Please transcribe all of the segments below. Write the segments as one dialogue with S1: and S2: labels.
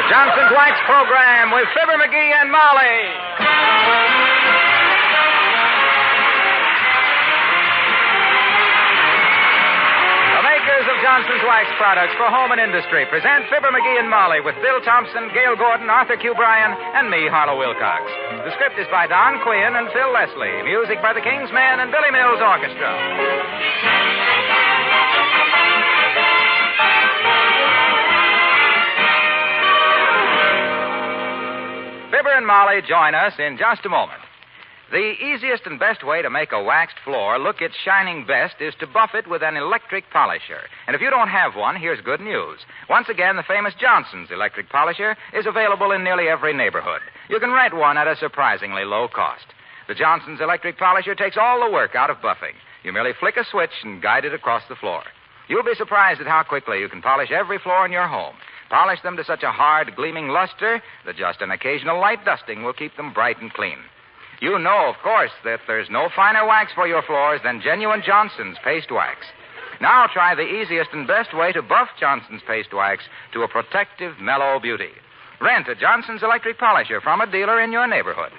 S1: The Johnson's Wax Program with Fibber McGee and Molly. The makers of Johnson's Wax products for home and industry present Fibber McGee and Molly with Bill Thompson, Gail Gordon, Arthur Q. Bryan, and me, Harlow Wilcox. The script is by Don Quinn and Phil Leslie. Music by the King's Men and Billy Mills Orchestra. Fibber and Molly join us in just a moment. The easiest and best way to make a waxed floor look its shining best is to buff it with an electric polisher. And if you don't have one, here's good news. Once again, the famous Johnson's electric polisher is available in nearly every neighborhood. You can rent one at a surprisingly low cost. The Johnson's electric polisher takes all the work out of buffing. You merely flick a switch and guide it across the floor. You'll be surprised at how quickly you can polish every floor in your home. Polish them to such a hard, gleaming luster that just an occasional light dusting will keep them bright and clean. You know, of course, that there's no finer wax for your floors than genuine Johnson's paste wax. Now try the easiest and best way to buff Johnson's paste wax to a protective, mellow beauty. Rent a Johnson's electric polisher from a dealer in your neighborhood.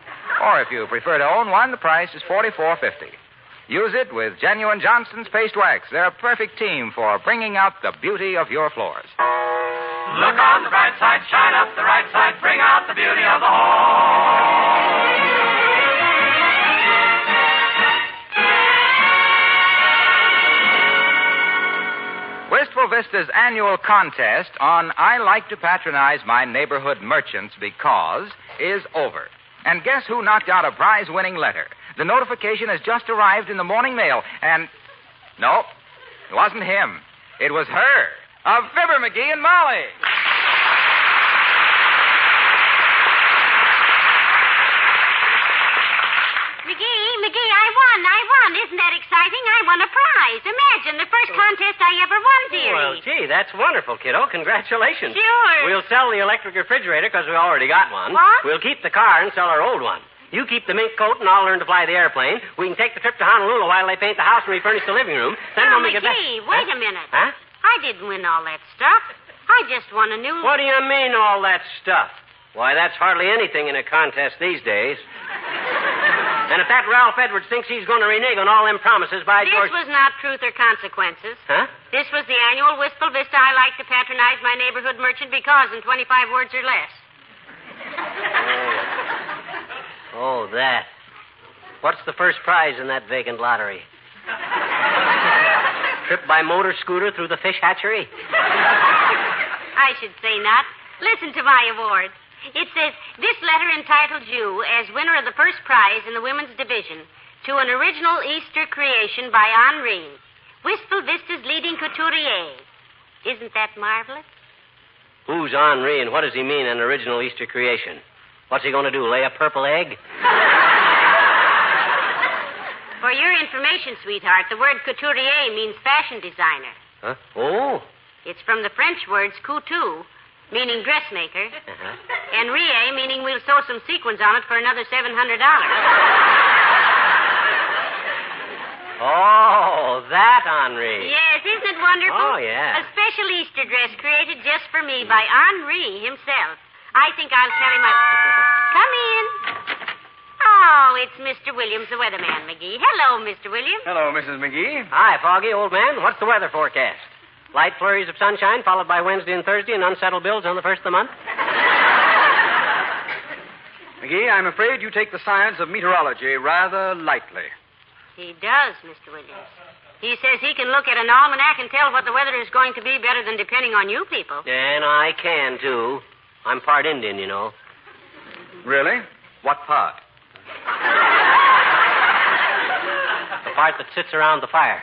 S1: Or if you prefer to own one, the price is $44.50. Use it with genuine Johnson's paste wax. They're a perfect team for bringing out the beauty of your floors.
S2: Look on the bright side, shine up the right side, bring out the beauty of the home.
S1: Wistful Vista's annual contest on I Like to Patronize My Neighborhood Merchants Because is over. And guess who knocked out a prize-winning letter? The notification has just arrived in the morning mail, and... No, it wasn't him. It was her, of Fibber McGee and Molly.
S3: McGee, I won. Isn't that exciting? I won a prize. Imagine, the first contest I ever won, dearie.
S4: Well, gee, that's wonderful, kiddo. Congratulations.
S3: Sure.
S4: We'll sell the electric refrigerator because we already got one.
S3: What?
S4: We'll keep the car and sell our old one. You keep the mink coat and I'll learn to fly the airplane. We can take the trip to Honolulu while they paint the house and refurnish the living room. Then when we get back...
S3: McGee, wait a minute.
S4: Huh?
S3: I didn't win all that stuff. I just won a new...
S4: What do you mean, all that stuff? Why, that's hardly anything in a contest these days. And if that Ralph Edwards thinks he's going to renege on all them promises, by George...
S3: This was not truth or consequences.
S4: Huh?
S3: This was the annual Wistful Vista I Like to Patronize My Neighborhood Merchant Because in 25 words or less.
S4: Oh, that. What's the first prize in that vacant lottery? Trip by motor scooter through the fish hatchery?
S3: I should say not. Listen to my award. It says, this letter entitles you as winner of the first prize in the women's division to an original Easter creation by Henri, Wistful Vista's leading couturier. Isn't that marvelous?
S4: Who's Henri and what does he mean, an original Easter creation? What's he going to do, lay a purple egg?
S3: For your information, sweetheart, the word couturier means fashion designer.
S4: Huh? Oh.
S3: It's from the French words couture, meaning dressmaker, and rie, meaning we'll sew some sequins on it for another $700.
S4: Oh, that Henri.
S3: Yes, isn't it wonderful?
S4: Oh, yeah.
S3: A special Easter dress created just for me by Henri himself. I think I'll carry my... Come in. Oh, it's Mr. Williams, the weatherman, McGee. Hello, Mr. Williams.
S1: Hello, Mrs. McGee.
S4: Hi, Foggy, old man. What's the weather forecast? Light flurries of sunshine, followed by Wednesday and Thursday, and unsettled bills on the first of the month?
S5: McGee, I'm afraid you take the science of meteorology rather lightly.
S3: He does, Mr. Williams. He says he can look at an almanac and tell what the weather is going to be better than depending on you people.
S4: And I can, too. I'm part Indian, you know.
S5: Really? What part?
S4: The part that sits around the fire.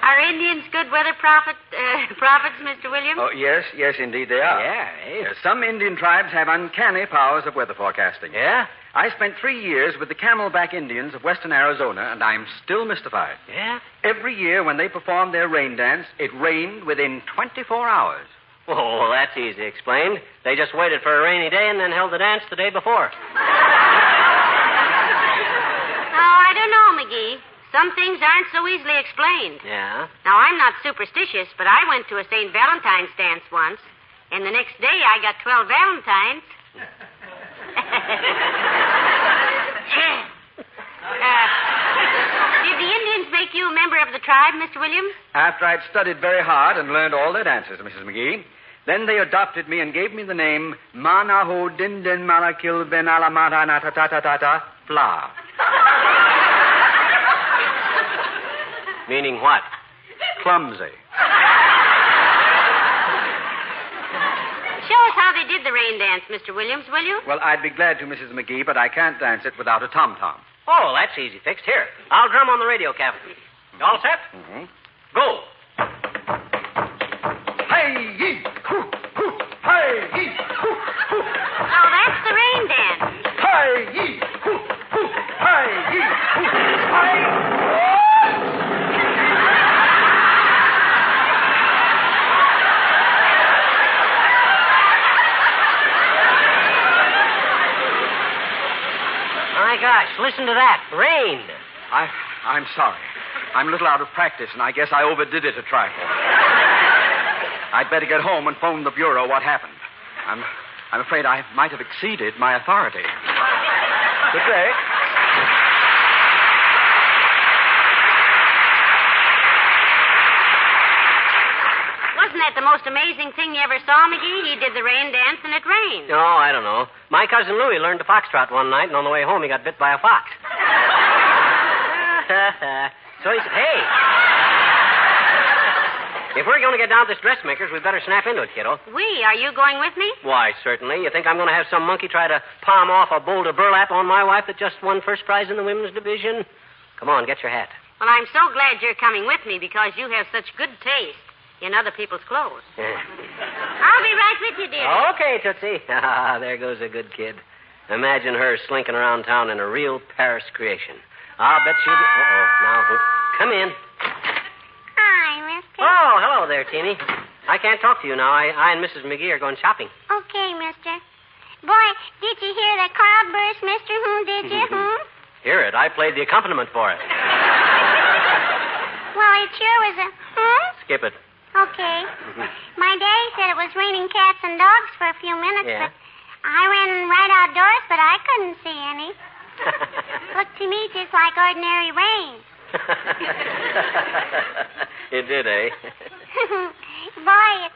S3: Are Indians good weather prophets, Mr. Williams?
S5: Oh, yes, indeed they are.
S4: Yeah, eh?
S5: Some Indian tribes have uncanny powers of weather forecasting.
S4: Yeah?
S5: I spent 3 years with the Camelback Indians of western Arizona, and I'm still mystified.
S4: Yeah?
S5: Every year when they performed their rain dance, it rained within 24 hours.
S4: Oh, well, that's easy explained. They just waited for a rainy day and then held the dance the day before.
S3: Oh, I don't know, McGee. Some things aren't so easily explained.
S4: Yeah?
S3: Now, I'm not superstitious, but I went to a St. Valentine's dance once, and the next day I got 12 Valentines. Did the Indians make you a member of the tribe, Mr. Williams?
S5: After I'd studied very hard and learned all their dances, Mrs. McGee, then they adopted me and gave me the name Manaho Dindin Malakil Ben Alamata Natatatata Fla.
S4: Meaning what?
S5: Clumsy.
S3: Show us how they did the rain dance, Mr. Williams, will you?
S5: Well, I'd be glad to, Mrs. McGee, but I can't dance it without a tom-tom.
S4: Oh, that's easy fixed. Here, I'll drum on the radio cavity. You all set?
S5: Mm-hmm.
S4: Go.
S5: Hey, yee, hoo, hoo, hey, yee, hoo, hoo.
S3: Oh, that's the rain dance.
S5: Hey, yee, hoo, hoo, hey, yee, hoo, hey.
S4: My gosh, listen to that. Rain.
S5: I'm sorry. I'm a little out of practice, and I guess I overdid it a trifle. I'd better get home and phone the bureau what happened. I'm afraid I might have exceeded my authority. Good day.
S3: Wasn't that the most amazing thing you ever saw, McGee? He did the rain dance and it rained.
S4: Oh, I don't know. My cousin Louie learned to foxtrot one night, and on the way home he got bit by a fox. So he said, hey, if we're going to get down to this dressmaker's, we'd better snap into it, kiddo.
S3: Are you going with me?
S4: Why, certainly. You think I'm going to have some monkey try to palm off a boulder burlap on my wife that just won first prize in the women's division? Come on, get your hat.
S3: Well, I'm so glad you're coming with me because you have such good taste in other people's clothes. I'll be right with you, dear.
S4: Okay, Tootsie. There goes a good kid. Imagine her slinking around town in a real Paris creation. I'll bet she'll be... Uh-oh. Now, come in.
S6: Hi, mister.
S4: Oh, hello there, Teeny. I can't talk to you now. I and Mrs. McGee are going shopping.
S6: Okay, mister. Boy, did you hear the cloudburst, mister? Did you?
S4: Hear it. I played the accompaniment for it.
S6: Well, it sure was a...
S4: Skip it.
S6: Okay. My daddy said it was raining cats and dogs for a few minutes,
S4: Yeah.
S6: but I ran right outdoors, but I couldn't see any. Looked to me just like ordinary rain.
S4: It did, eh?
S6: Boy, it...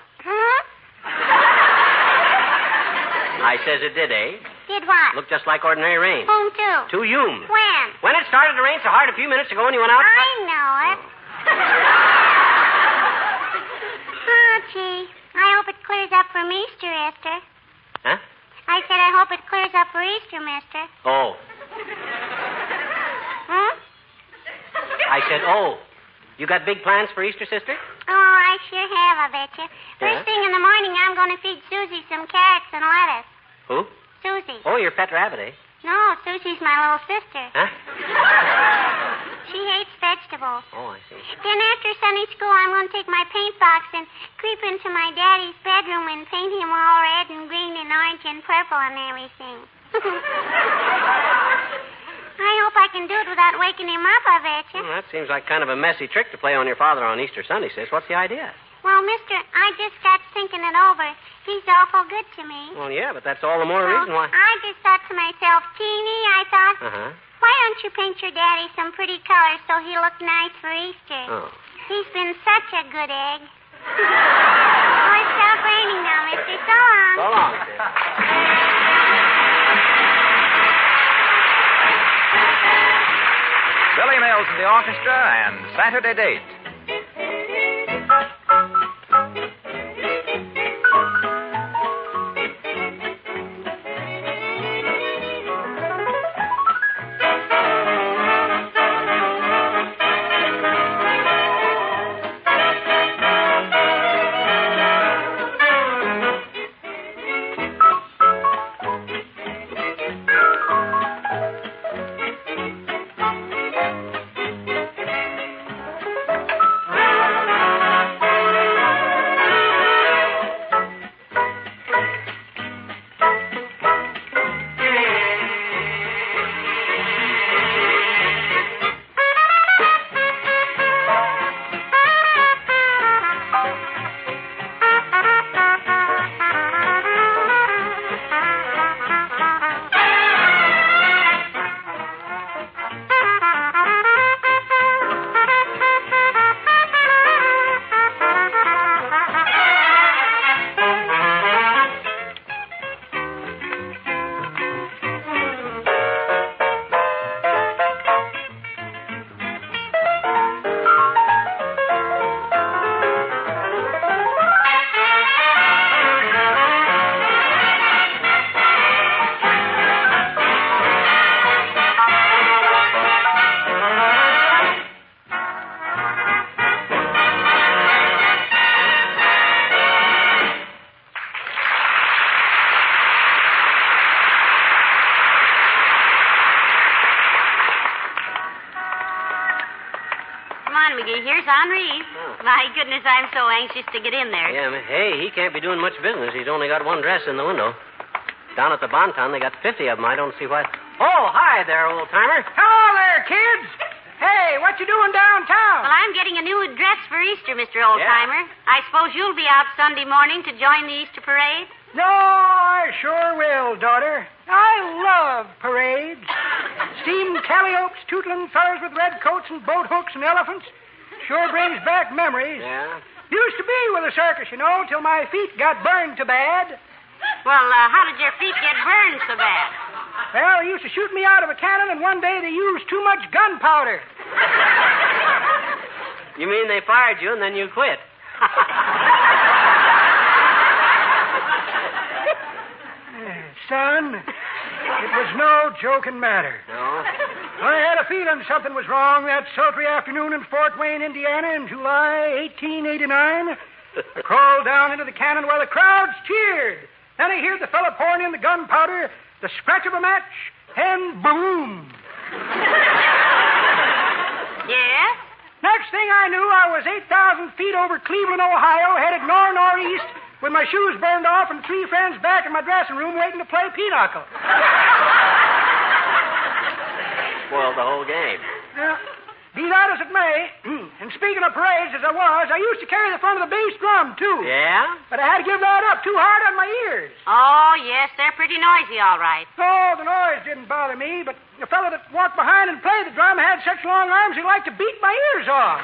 S4: I says it did, eh?
S6: Did what?
S4: Looked just like ordinary rain.
S6: Whom to?
S4: To you.
S6: When?
S4: When it started to rain so hard a few minutes ago and you went out...
S6: I know it. Oh, gee. I hope it clears up from Easter, Esther.
S4: Huh?
S6: I said I hope it clears up for Easter, mister.
S4: Oh. I said, oh. You got big plans for Easter, sister?
S6: Oh, I sure have, I bet you. First
S4: Yeah?
S6: thing in the morning, I'm going to feed Susie some carrots and lettuce.
S4: Who?
S6: Susie.
S4: Oh, your pet rabbit, eh?
S6: No, Susie's my little sister.
S4: Huh?
S6: She hates vegetables.
S4: Oh, I see.
S6: Then after Sunday school, I'm going to take my paint box and creep into my daddy's bedroom and paint him all red and green and orange and purple and everything. I hope I can do it without waking him up, I bet you.
S4: Well, that seems like kind of a messy trick to play on your father on Easter Sunday, sis. What's the idea?
S6: Well, mister, I just got thinking it over. He's awful good to me.
S4: Well, yeah, but that's all the more reason why.
S6: I just thought to myself, Teeny, I thought,
S4: Uh-huh.
S6: why don't you paint your daddy some pretty colors so he'll look nice for Easter?
S4: Oh.
S6: He's been such a good egg. Oh, it's stopped raining now, mister. So long.
S4: So long, sis.
S1: Billy Mills and the orchestra and Saturday Date.
S3: Come on, McGee. Here's Henri.
S4: Oh.
S3: My goodness, I'm so anxious to get in there.
S4: Yeah, hey, he can't be doing much business. He's only got one dress in the window. Down at the Bonton, they got 50 of them. I don't see why. Oh, hi there, old-timer.
S7: Hello there, kids. Hey, what you doing downtown?
S3: Well, I'm getting a new dress for Easter, Mr. Oldtimer. I suppose you'll be out Sunday morning to join the Easter parade?
S7: No, I sure will, daughter. I love parades. Steam calliopes, tootling fellas with red coats and boat hooks and elephants. Sure brings back memories.
S4: Yeah?
S7: Used to be with a circus, you know, till my feet got burned too bad.
S3: Well, how did your feet get burned so bad?
S7: Well, they used to shoot me out of a cannon, and one day they used too much gunpowder.
S4: You mean they fired you and then you quit?
S7: Son, it was no joking matter.
S4: No?
S7: I had a feeling something was wrong that sultry afternoon in Fort Wayne, Indiana, in July 1889. I crawled down into the cannon while the crowds cheered. Then I heard the fellow pouring in the gunpowder, the scratch of a match, and boom.
S3: Yes?
S7: Next thing I knew, I was 8,000 feet over Cleveland, Ohio, headed northeast, with my shoes burned off and 3 friends back in my dressing room waiting to play pinochle.
S4: Spoiled the whole game.
S7: Be that as it may, and speaking of parades as I used to carry the front of the bass drum, too.
S4: Yeah?
S7: But I had to give that up too hard on my ears.
S3: Oh, yes, they're pretty noisy, all right.
S7: Oh, the noise didn't bother me, but the fellow that walked behind and played the drum had such long arms he liked to beat my ears off.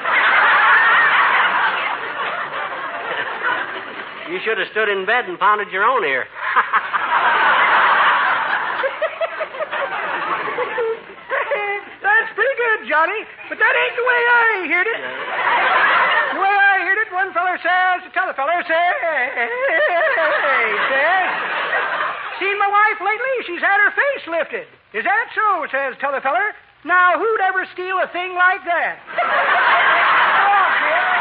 S4: You should have stood in bed and pounded your own ear.
S7: That's pretty good, Johnny, but that ain't the way I heard it. The way I heard it, one feller says to t'other feller, says, seen my wife lately? She's had her face lifted. Is that so? Says t'other feller. Now, who'd ever steal a thing like that? Oh, kid.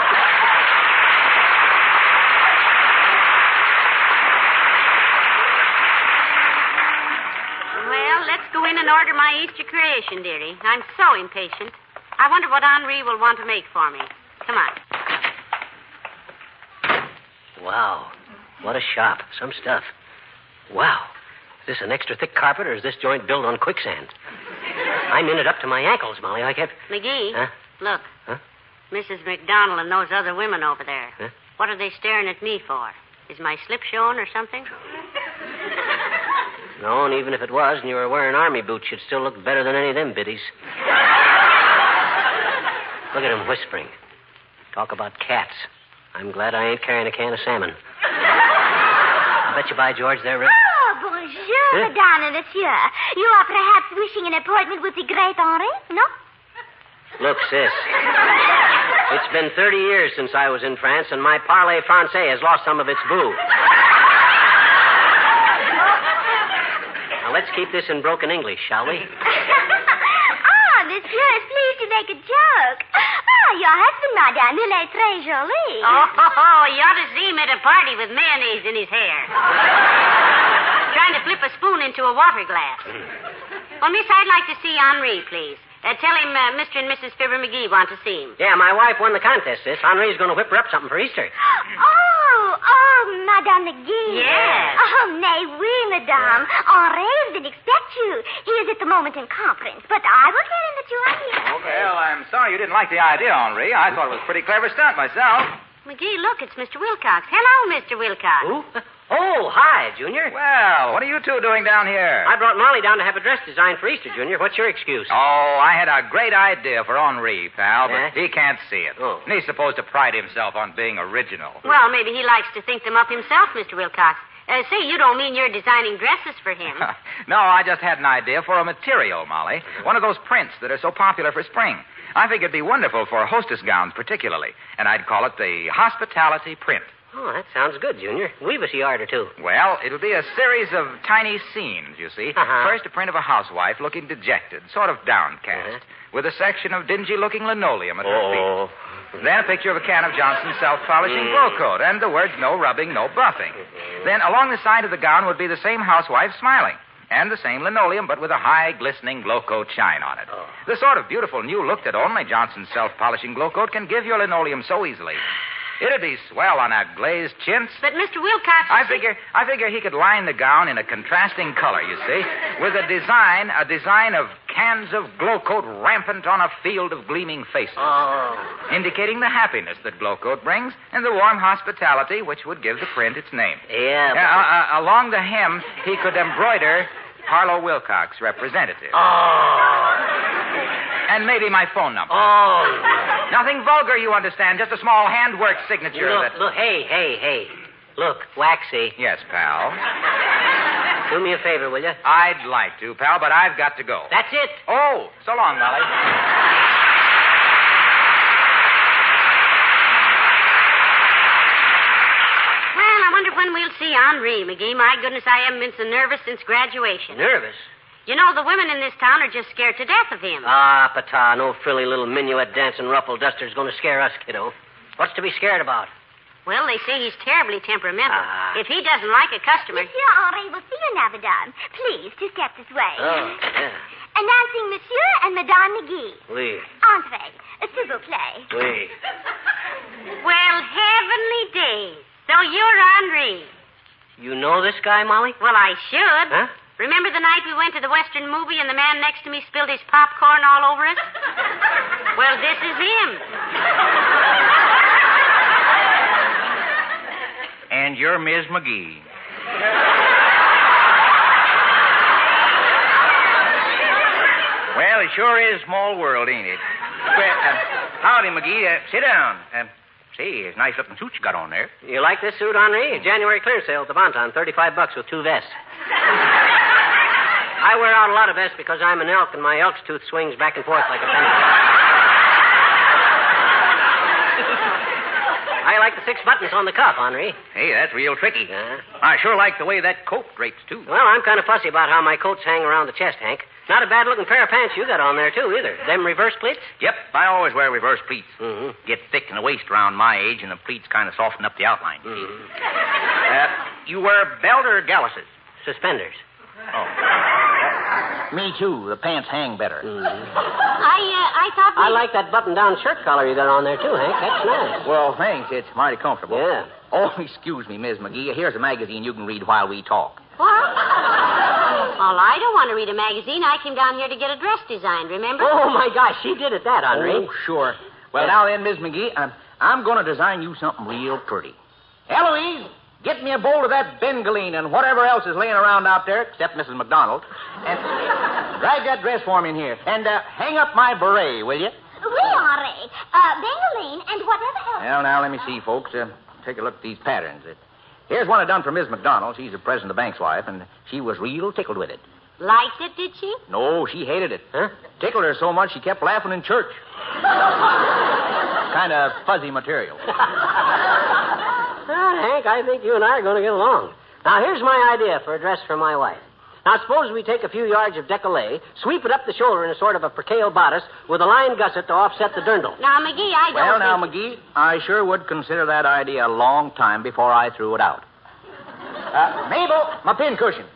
S3: Well, let's go in and order my Easter creation, dearie. I'm so impatient. I wonder what Henri will want to make for me. Come on.
S4: Wow. What a shop. Some stuff. Wow. Is this an extra thick carpet, or is this joint built on quicksand? I'm in it up to my ankles, Molly. I can't...
S3: McGee,
S4: Huh?
S3: look.
S4: Huh?
S3: Mrs. McDonald and those other women over there.
S4: Huh?
S3: What are they staring at me for? Is my slip showing or something?
S4: No, and even if it was and you were wearing army boots, you'd still look better than any of them biddies. Look at him whispering. Talk about cats. I'm glad I ain't carrying a can of salmon. I bet you, by George, they're ready.
S6: Oh, bonjour, madame and monsieur. You are perhaps wishing an appointment with the great Henri, no?
S4: Look, sis. It's been 30 years since I was in France, and my parler français has lost some of its boo. Now, let's keep this in broken English, shall we?
S6: Monsieur is pleased to make a joke. Your husband, madame, il est très joli.
S3: Oh, you ought to see him at a party with mayonnaise in his hair. Trying to flip a spoon into a water glass. Well, miss, I'd like to see Henri, please. Tell him Mr. and Mrs. Fibber McGee want to see him.
S4: Yeah, my wife won the contest, sis. Henri's going to whip her up something for Easter.
S6: Oh, Madame McGee.
S3: Yes.
S6: Oh, mais oui, madame. Henri didn't expect you. He is at the moment in conference, but I will tell him that you are here.
S1: Well, I'm sorry you didn't like the idea, Henri. I thought it was a pretty clever stunt myself.
S3: McGee, look, it's Mr. Wilcox. Hello, Mr. Wilcox.
S4: Who? Oh, hi, Junior.
S1: Well, what are you two doing down here?
S4: I brought Molly down to have a dress designed for Easter, Junior. What's your excuse?
S1: Oh, I had a great idea for Henri, pal, but
S4: Yeah?
S1: he can't see it.
S4: Oh.
S1: And he's supposed to pride himself on being original.
S3: Well, maybe he likes to think them up himself, Mr. Wilcox. Say, you don't mean you're designing dresses for him.
S1: No, I just had an idea for a material, Molly. One of those prints that are so popular for spring. I think it'd be wonderful for hostess gowns particularly, and I'd call it the hospitality print.
S4: Oh, that sounds good, Junior. Weave us a yard or two.
S1: Well, it'll be a series of tiny scenes, you see.
S4: Uh-huh.
S1: First, a print of a housewife looking dejected, sort of downcast, with a section of dingy-looking linoleum at her feet. Then a picture of a can of Johnson's self-polishing wool coat, and the words, no rubbing, no buffing. Then along the side of the gown would be the same housewife smiling. And the same linoleum, but with a high, glistening glow coat shine on it.
S4: Oh.
S1: The sort of beautiful new look that only Johnson's self-polishing glow coat can give your linoleum so easily. It'd be swell on a glazed chintz.
S3: But, Mr. Wilcox...
S1: I figure he could line the gown in a contrasting color, you see, with a design of cans of glow coat rampant on a field of gleaming faces.
S4: Oh.
S1: Indicating the happiness that glow coat brings and the warm hospitality which would give the print its name.
S4: Yeah.
S1: Along the hem, he could embroider Harlow Wilcox, representative.
S4: Oh.
S1: And maybe my phone number.
S4: Oh.
S1: Nothing vulgar, you understand. Just a small handwork signature.
S4: Look, hey. Look, Waxy.
S1: Yes, pal.
S4: Do me a favor, will you?
S1: I'd like to, pal, but I've got to go.
S4: That's it.
S1: Oh, so long, Molly.
S3: Well, I wonder when we'll see Henri, McGee. My goodness, I haven't been so nervous since graduation.
S4: Nervous?
S3: You know, the women in this town are just scared to death of him.
S4: Ah, Pata, no frilly little minuet dancing ruffle duster's going to scare us, kiddo. What's to be scared about?
S3: Well, they say he's terribly temperamental.
S4: Ah.
S3: If he doesn't like a customer...
S6: Monsieur Henri will see you now, madame. Please, 2 steps this way.
S4: Oh, yeah.
S6: Announcing Monsieur and Madame McGee.
S4: Oui.
S6: Entrez. S'il vous plaît.
S4: Oui.
S3: Well, heavenly days. So you're Henri.
S4: You know this guy, Molly?
S3: Well, I should.
S4: Huh?
S3: Remember the night we went to the Western movie and the man next to me spilled his popcorn all over us? Well, this is him.
S1: And you're Ms. McGee. Well, it sure is a small world, ain't it? Well, howdy, McGee. Sit down. Say, it's a nice-looking suit you got on there.
S4: You like this suit, Henri? January clearance sale at the Bonton, $35 with 2 vests. I wear out a lot of vests because I'm an elk, and my elk's tooth swings back and forth like a pendulum. I like the 6 buttons on the cuff, Henri.
S1: Hey, that's real tricky.
S4: Uh-huh.
S1: I sure like the way that coat drapes, too.
S4: Well, I'm kind of fussy about how my coats hang around the chest, Hank. Not a bad-looking pair of pants you got on there, too, either. Them reverse pleats?
S1: Yep, I always wear reverse pleats.
S4: Mm-hmm.
S1: Get thick in the waist around my age, and the pleats kind of soften up the outline.
S4: Mm-hmm.
S1: You wear belt or galluses?
S4: Suspenders.
S1: Oh. Me, too. The pants hang better.
S4: Mm-hmm.
S3: I thought
S4: I like that button-down shirt collar you got on there, too, Hank. That's nice.
S1: Well, thanks. It's mighty comfortable.
S4: Yeah.
S1: Oh, excuse me, Miss McGee. Here's a magazine you can read while we talk.
S3: What? Well, I don't want to read a magazine. I came down here to get a dress designed, remember?
S4: Oh, my gosh, she did it, that, Henri.
S1: Oh, sure. Well, now then, Miss McGee, I'm going to design you something real pretty. Eloise, get me a bowl of that bengaline and whatever else is laying around out there, except Mrs. McDonald, and drag that dress for me in here. And hang up my beret, will you?
S6: Oui, Henri. Bengaline and whatever else.
S1: Well, now, let me see, folks. Take a look at these patterns. Here's one I done for Miss McDonald. She's the president of the bank's wife, and she was real tickled with it.
S3: Liked it, did she?
S1: No, she hated it.
S4: Huh?
S1: Tickled her so much she kept laughing in church. Kind of fuzzy material.
S4: Well, Hank, I think you and I are going to get along. Now, here's my idea for a dress for my wife. Now, suppose we take a few yards of décolleté, sweep it up the shoulder in a sort of a percale bodice with a line gusset to offset the dirndl.
S3: Now, McGee, I don't
S1: Well, now,
S3: think...
S1: McGee, I sure would consider that idea a long time before I threw it out. Mabel, my pincushion.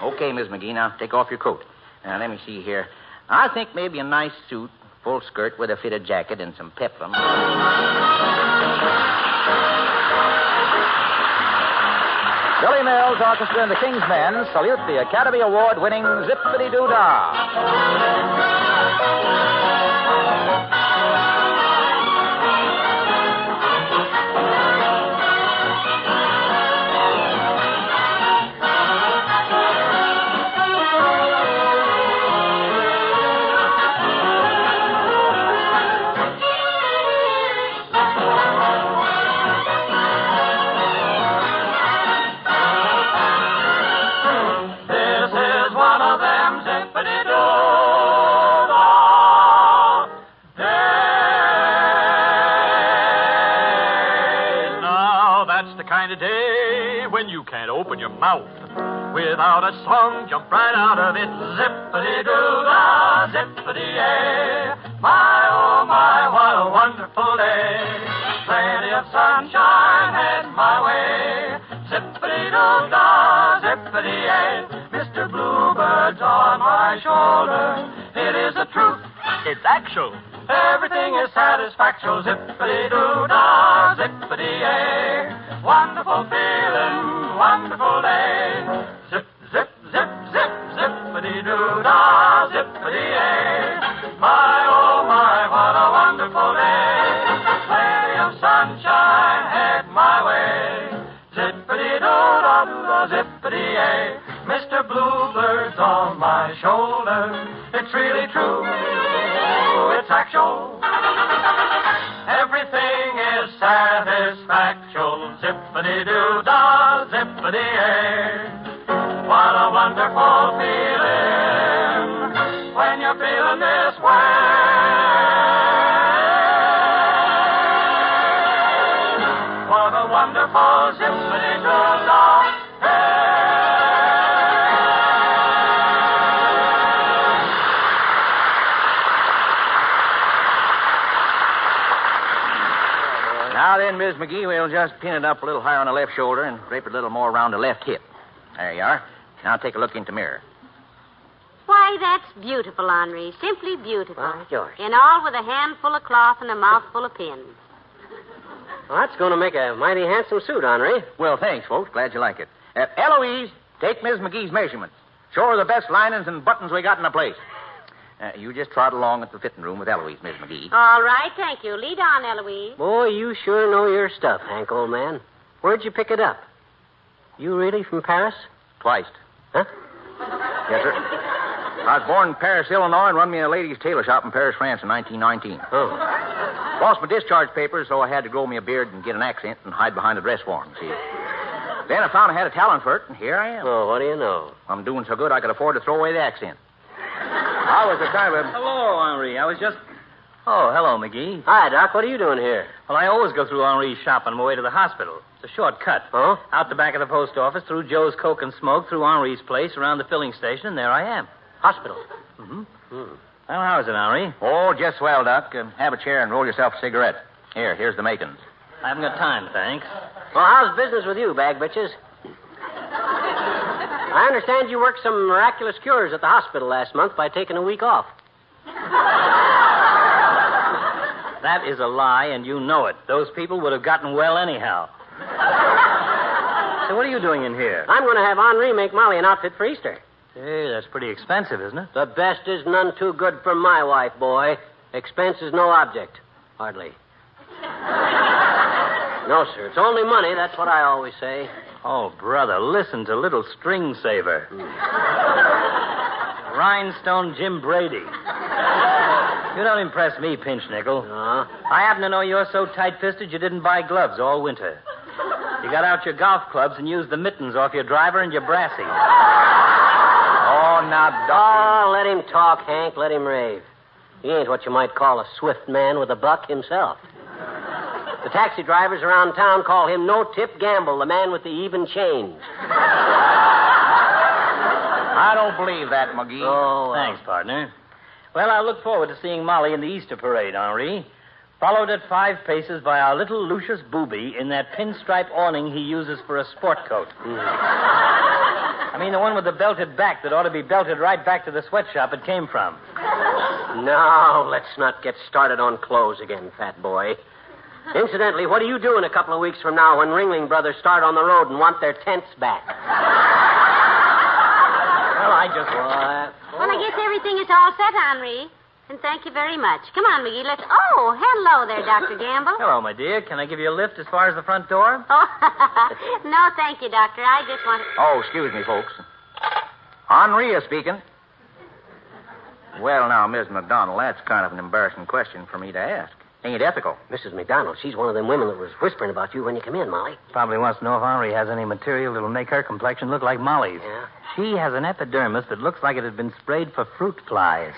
S1: Okay, Miss McGee, now take off your coat. Now, let me see here. I think maybe a nice suit, full skirt with a fitted jacket and some peplum. Billy Mills Orchestra and the King's Men salute the Academy Award-winning Zippity-Doo-Dah.
S2: This is one of them zippity-doo-dah days. Now that's the kind of day when you can't open your mouth without a song jump right out of it. Zippity-doo-dah, zippity-yay. My, oh my, what a wonderful day. Plenty of sunshine heading my way. Zippity-doo-dah, zippity-yay. Mr. Bluebird on my shoulder. It is the truth.
S8: It's actual.
S2: Everything is satisfactual. Zippity-doo-dah, zippity-yay. Wonderful feeling, wonderful day. Zip, zip, zip, zip, zippity-doo-dah, zippity-yay. My, oh my, what a wonderful day. Plenty of sunshine head my way. Zippity-doo-dah, zippity-yay. Mr. Bluebird's on my shoulder. It's really true. It's actual. Everything is satisfactual. Zippity-doo-dah, zippity-yay. What a wonderful feeling when you're feeling this way. What a wonderful zippity-doo-dah.
S1: Now then, Miss McGee, we'll just pin it up a little higher on the left shoulder and drape it a little more around the left hip. There you are. Now take a look into the mirror.
S3: Why, that's beautiful, Henri. Simply beautiful.
S4: Why, George.
S3: And all with a handful of cloth and a mouthful of pins.
S4: Well, that's going to make a mighty handsome suit, Henri.
S1: Well, thanks, folks. Glad you like it. Eloise, take Miss McGee's measurements. Show her the best linings and buttons we got in the place. You just trot along at the fitting room with Eloise, Miss McGee.
S3: All right, thank you. Lead on, Eloise.
S4: Boy, you sure know your stuff, Hank, old man. Where'd you pick it up? You really from Paris?
S1: Twice.
S4: Huh?
S1: Yes, sir. I was born in Paris, Illinois, and run me a ladies' tailor shop in Paris, France in 1919.
S4: Oh.
S1: Lost my discharge papers, so I had to grow me a beard and get an accent and hide behind a dress form, see? Then I found I had a talent for it, and here I am.
S4: Oh, what do you know?
S1: I'm doing so good I could afford to throw away the accent. I was a kind of a...
S8: Hello, Henri. I was just... Oh, hello, McGee.
S4: Hi, Doc. What are you doing here?
S8: Well, I always go through Henri's shop on my way to the hospital. It's a short cut.
S4: Oh?
S8: Out the back of the post office, through Joe's Coke and Smoke, through Henri's place, around the filling station, and there I am.
S4: Hospital.
S8: Mm-hmm. Well, how is it, Henri?
S1: Oh, just swell, Doc. Have a chair and roll yourself a cigarette. Here's the makings.
S8: I haven't got time, thanks.
S4: Well, how's business with you, bag bitches? I understand you worked some miraculous cures at the hospital last month by taking a week off.
S8: That is a lie, and you know it. Those people would have gotten well anyhow. So what are you doing in here?
S4: I'm going to have Henri make Molly an outfit for Easter.
S8: Hey, that's pretty expensive, isn't it?
S4: The best is none too good for my wife, boy. Expense is no object. Hardly. No, sir. It's only money. That's what I always say.
S8: Oh, brother, listen to little string saver. Rhinestone Jim Brady. You don't impress me, Pinch Nickel. I happen to know you're so tight-fisted you didn't buy gloves all winter. You got out your golf clubs and used the mittens off your driver and your brassy.
S1: Oh, now, Doc.
S4: Oh, let him talk, Hank. Let him rave. He ain't what you might call a swift man with a buck himself. The taxi drivers around town call him No-Tip Gamble, the man with the even change.
S1: I don't believe that, McGee.
S4: Oh,
S8: thanks, partner. Well, I look forward to seeing Molly in the Easter parade, Henri. Followed at 5 paces by our little Lucius Booby in that pinstripe awning he uses for a sport coat. I mean, the one with the belted back that ought to be belted right back to the sweatshop it came from.
S4: Now, let's not get started on clothes again, fat boy. Incidentally, what do you do in a couple of weeks from now when Ringling Brothers start on the road and want their tents back?
S8: Well, I just...
S3: Well, I guess everything is all set, Henri. And thank you very much. Come on, McGee, let's... Oh, hello there, Dr. Gamble.
S8: Hello, my dear. Can I give you a lift as far as the front door?
S3: Oh, no, thank you, Doctor. I just want to...
S1: Oh, excuse me, folks. Henri is speaking. Well, now, Miss McDonald, that's kind of an embarrassing question for me to ask. Ain't ethical.
S4: Mrs. McDonald, she's one of them women that was whispering about you when you come in, Molly.
S8: Probably wants to know if Henri has any material that'll make her complexion look like Molly's.
S4: Yeah?
S8: She has an epidermis that looks like it had been sprayed for fruit flies.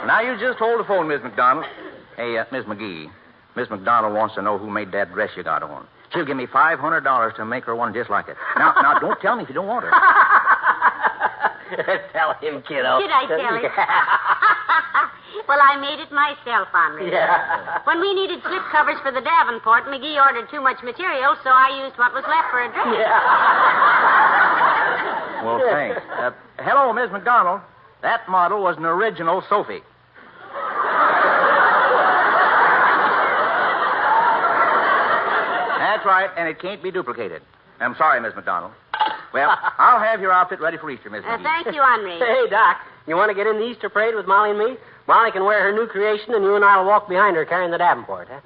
S1: Now, you just hold the phone, Miss McDonald. Hey, Miss McGee, Miss McDonald wants to know who made that dress you got on. She'll give me $500 to make her one just like it. Now, don't tell me if you don't want her.
S4: Tell him, kiddo.
S3: Should I tell him? Well, I made it myself, Henri.
S4: Yeah.
S3: When we needed slip covers for the Davenport, McGee ordered too much material, so I used what was left for a dress.
S4: Yeah.
S1: Well, thanks.
S9: Hello, Miss McDonald. That model was an original Sophie. That's right, and it can't be duplicated. I'm sorry, Miss McDonald. Well, I'll have your outfit ready for Easter, Miss McGee.
S3: Thank you, Henri.
S4: Hey, Doc, you want to get in the Easter parade with Molly and me? Molly can wear her new creation, and you and I will walk behind her carrying the Davenport, huh?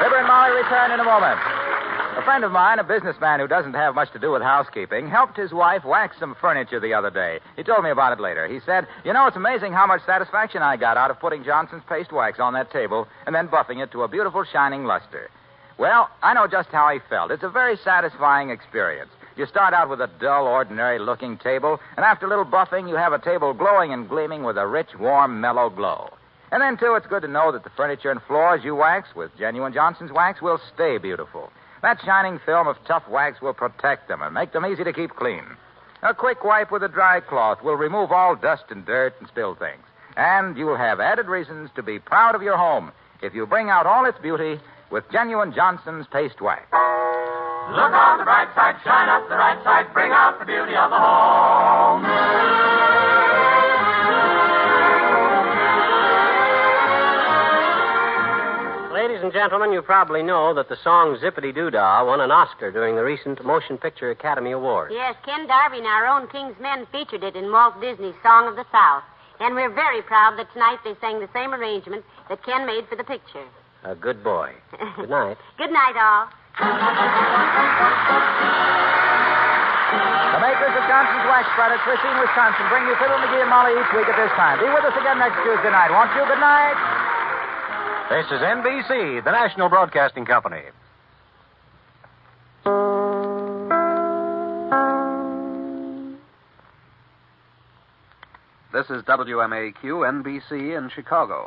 S1: Fibber and Molly return in a moment. A friend of mine, a businessman who doesn't have much to do with housekeeping, helped his wife wax some furniture the other day. He told me about it later. He said, it's amazing how much satisfaction I got out of putting Johnson's paste wax on that table and then buffing it to a beautiful shining luster. Well, I know just how he felt. It's a very satisfying experience. You start out with a dull, ordinary-looking table, and after a little buffing, you have a table glowing and gleaming with a rich, warm, mellow glow. And then, too, it's good to know that the furniture and floors you wax with genuine Johnson's wax will stay beautiful. That shining film of tough wax will protect them and make them easy to keep clean. A quick wipe with a dry cloth will remove all dust and dirt and spill things. And you'll have added reasons to be proud of your home if you bring out all its beauty with genuine Johnson's paste wax.
S2: Look on the bright side, shine up the right side, bring out the beauty of the home.
S4: Ladies and gentlemen, you probably know that the song Zippity Doo Dah won an Oscar during the recent Motion Picture Academy Awards.
S3: Yes, Ken Darby and our own King's Men featured it in Walt Disney's Song of the South. And we're very proud that tonight they sang the same arrangement that Ken made for the picture.
S4: A good boy. Good night.
S3: Good night, all.
S1: The makers of Johnson's Wax Products, Racine, Wisconsin, bring you Fibber McGee and Molly each week at this time. Be with us again next Tuesday night, won't you? Good night.
S10: This is NBC, the National Broadcasting Company. This is WMAQ NBC in Chicago.